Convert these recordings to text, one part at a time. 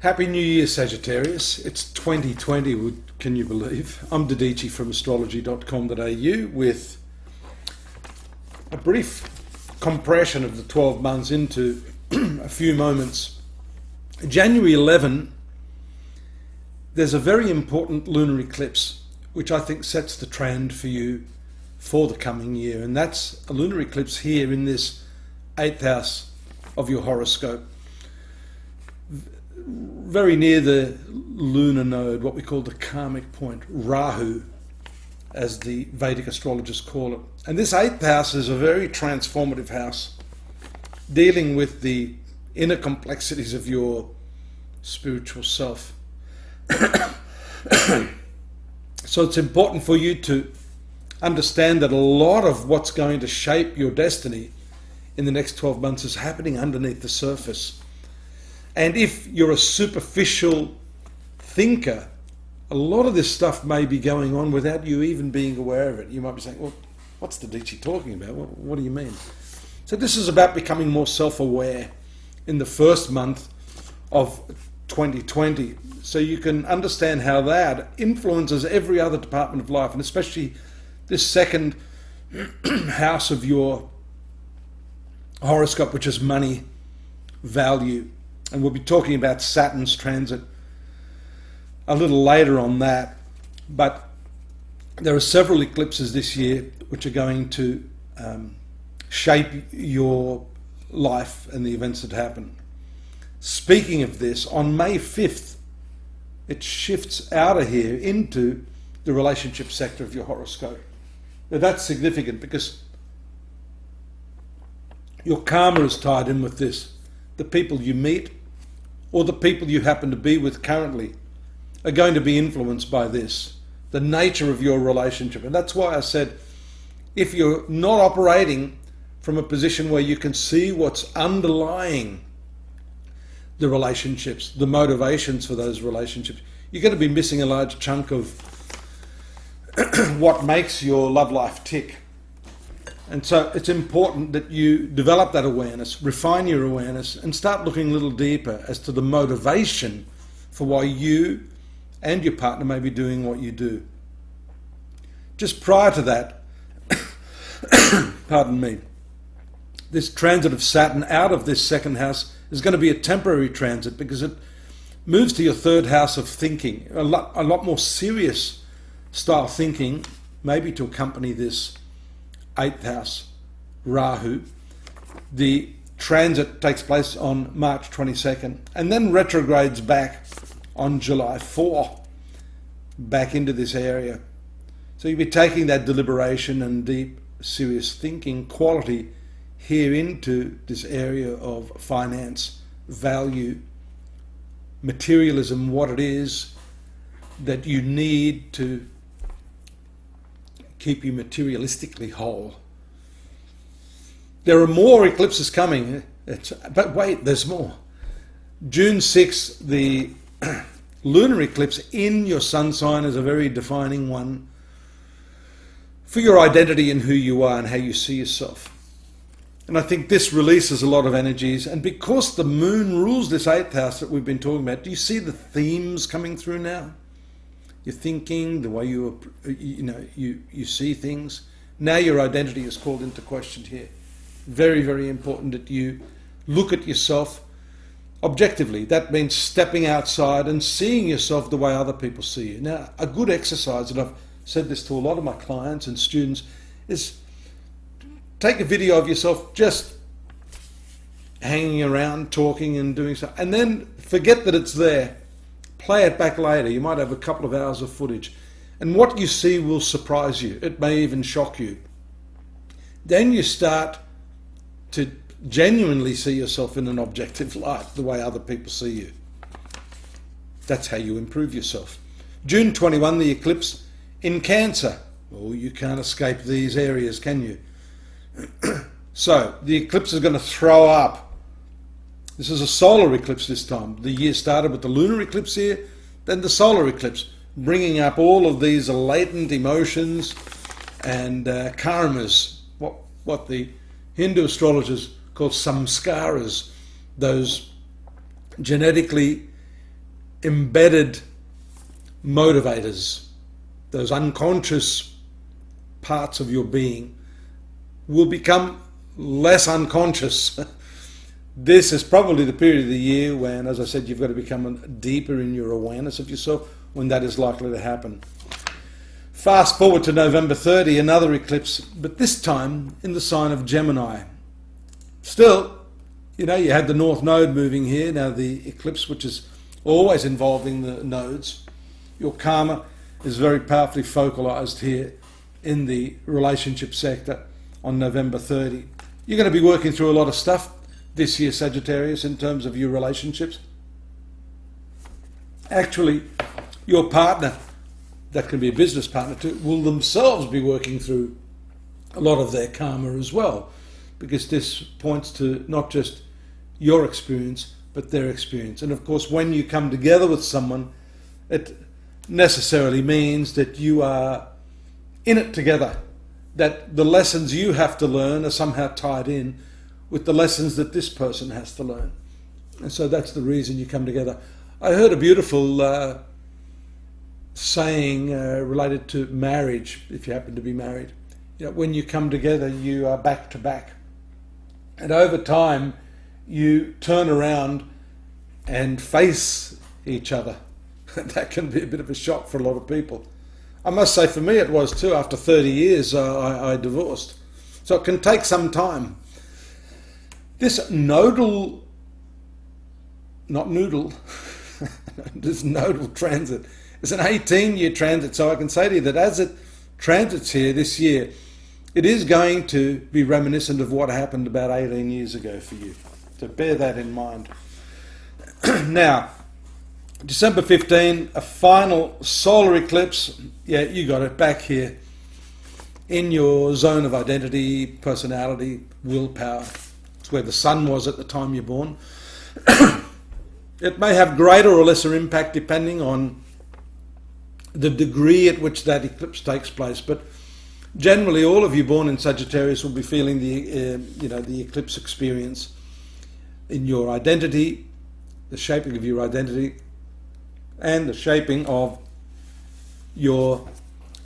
Happy New Year, Sagittarius. It's 2020, can you believe? I'm Dadhichi from astrology.com.au with a brief compression of the 12 months into a few moments. January 11, there's a very important lunar eclipse, which I think sets the trend for you for the coming year. And that's a lunar eclipse here in this 8th house of your horoscope, very near the lunar node, what we call the karmic point, Rahu, as the Vedic astrologers call it. And this 8th house is a very transformative house, dealing with the inner complexities of your spiritual self. So it's important for you to understand that a lot of what's going to shape your destiny in the next 12 months is happening underneath the surface. And if you're a superficial thinker, a lot of this stuff may be going on without you even being aware of it. You might be saying, well, what's Dadhichi talking about? What do you mean? So this is about becoming more self-aware in the first month of 2020, so you can understand how that influences every other department of life, and especially this second house of your horoscope, which is money, value. And we'll be talking about Saturn's transit a little later on that. But there are several eclipses this year which are going to shape your life and the events that happen. Speaking of this, on May 5th, it shifts out of here into the relationship sector of your horoscope. Now that's significant because your karma is tied in with this. The people you meet or the people you happen to be with currently are going to be influenced by this, the nature of your relationship. And that's why I said, if you're not operating from a position where you can see what's underlying the relationships, the motivations for those relationships, you're going to be missing a large chunk of what makes your love life tick. And so it's important that you develop that awareness, refine your awareness, and start looking a little deeper as to the motivation for why you and your partner may be doing what you do. Just prior to that, pardon me, this transit of Saturn out of this second house is going to be a temporary transit because it moves to your third house of thinking, a lot more serious style thinking, maybe to accompany this 8th house, Rahu. The transit takes place on March 22nd and then retrogrades back on July 4, back into this area. So you'll be taking that deliberation and deep, serious thinking quality here into this area of finance, value, materialism, what it is that you need to keep you materialistically whole. There are more eclipses coming, but wait, there's more. June 6th, the lunar eclipse in your sun sign is a very defining one for your identity and who you are and how you see yourself. And I think this releases a lot of energies. And because the moon rules this 8th house that we've been talking about, do you see the themes coming through now? Your thinking, the way you see things. Now your identity is called into question here. Very, very important that you look at yourself objectively. That means stepping outside and seeing yourself the way other people see you. Now, a good exercise, and I've said this to a lot of my clients and students, is take a video of yourself just hanging around, talking and doing stuff, and then forget that it's there. Play it back later. You might have a couple of hours of footage. And what you see will surprise you. It may even shock you. Then you start to genuinely see yourself in an objective light, the way other people see you. That's how you improve yourself. June 21, the eclipse in Cancer. Oh, you can't escape these areas, can you? So, the eclipse is going to throw up. This is a solar eclipse this time. The year started with the lunar eclipse here, then the solar eclipse, bringing up all of these latent emotions and karmas, what the Hindu astrologers call samskaras, those genetically embedded motivators, those unconscious parts of your being, will become less unconscious. This is probably the period of the year when, as I said, you've got to become deeper in your awareness of yourself, when that is likely to happen. Fast forward to November 30, another eclipse, but this time in the sign of Gemini. Still, you had the North Node moving here. Now the eclipse, which is always involving the nodes, your karma is very powerfully focalized here in the relationship sector on November 30. You're going to be working through a lot of stuff this year, Sagittarius, in terms of your relationships. Actually, your partner, that can be a business partner too, will themselves be working through a lot of their karma as well, because this points to not just your experience, but their experience. And of course, when you come together with someone, it necessarily means that you are in it together, that the lessons you have to learn are somehow tied in with the lessons that this person has to learn. And so that's the reason you come together. I heard a beautiful saying related to marriage, if you happen to be married. When you come together, you are back to back. And over time, you turn around and face each other. That can be a bit of a shock for a lot of people. I must say, for me it was too. After 30 years, I divorced. So it can take some time. This nodal, not noodle, this nodal transit is an 18-year transit. So I can say to you that as it transits here this year, it is going to be reminiscent of what happened about 18 years ago for you. So bear that in mind. Now, December 15, a final solar eclipse. Yeah, you got it, back here in your zone of identity, personality, willpower. It's where the sun was at the time you're born. It may have greater or lesser impact depending on the degree at which that eclipse takes place, but generally all of you born in Sagittarius will be feeling the eclipse experience in your identity, the shaping of your identity, and the shaping of your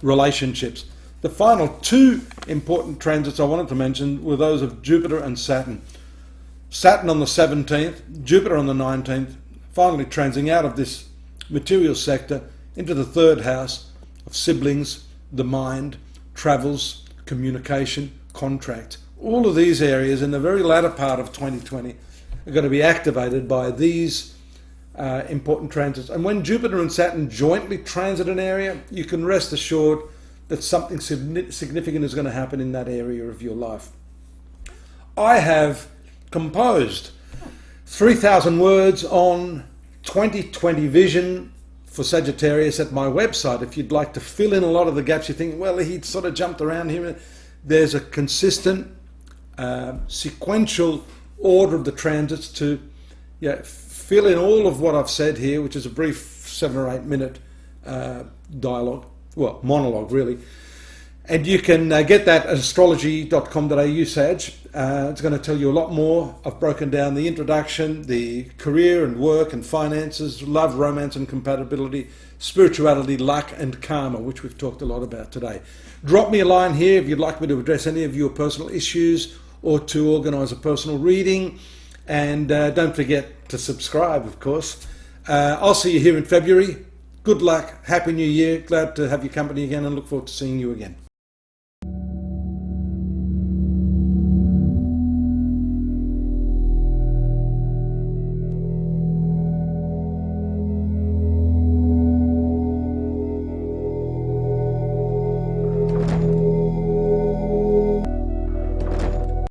relationships. The final two important transits I wanted to mention were those of Jupiter and Saturn. Saturn on the 17th, Jupiter on the 19th, finally transing out of this material sector into the third house of siblings, the mind, travels, communication, contract. All of these areas in the very latter part of 2020 are going to be activated by these important transits. And when Jupiter and Saturn jointly transit an area, you can rest assured that something significant is going to happen in that area of your life. I have composed 3,000 words on 2020 vision for Sagittarius at my website. If you'd like to fill in a lot of the gaps, you think, well, he sort of jumped around here. There's a consistent, sequential order of the transits to fill in all of what I've said here, which is a brief 7 or 8 minute dialogue, well, monologue really. And you can get that at astrology.com.au, Sag. It's going to tell you a lot more. I've broken down the introduction, the career and work and finances, love, romance and compatibility, spirituality, luck and karma, which we've talked a lot about today. Drop me a line here if you'd like me to address any of your personal issues or to organise a personal reading. And don't forget to subscribe, of course. I'll see you here in February. Good luck. Happy New Year. Glad to have your company again and look forward to seeing you again.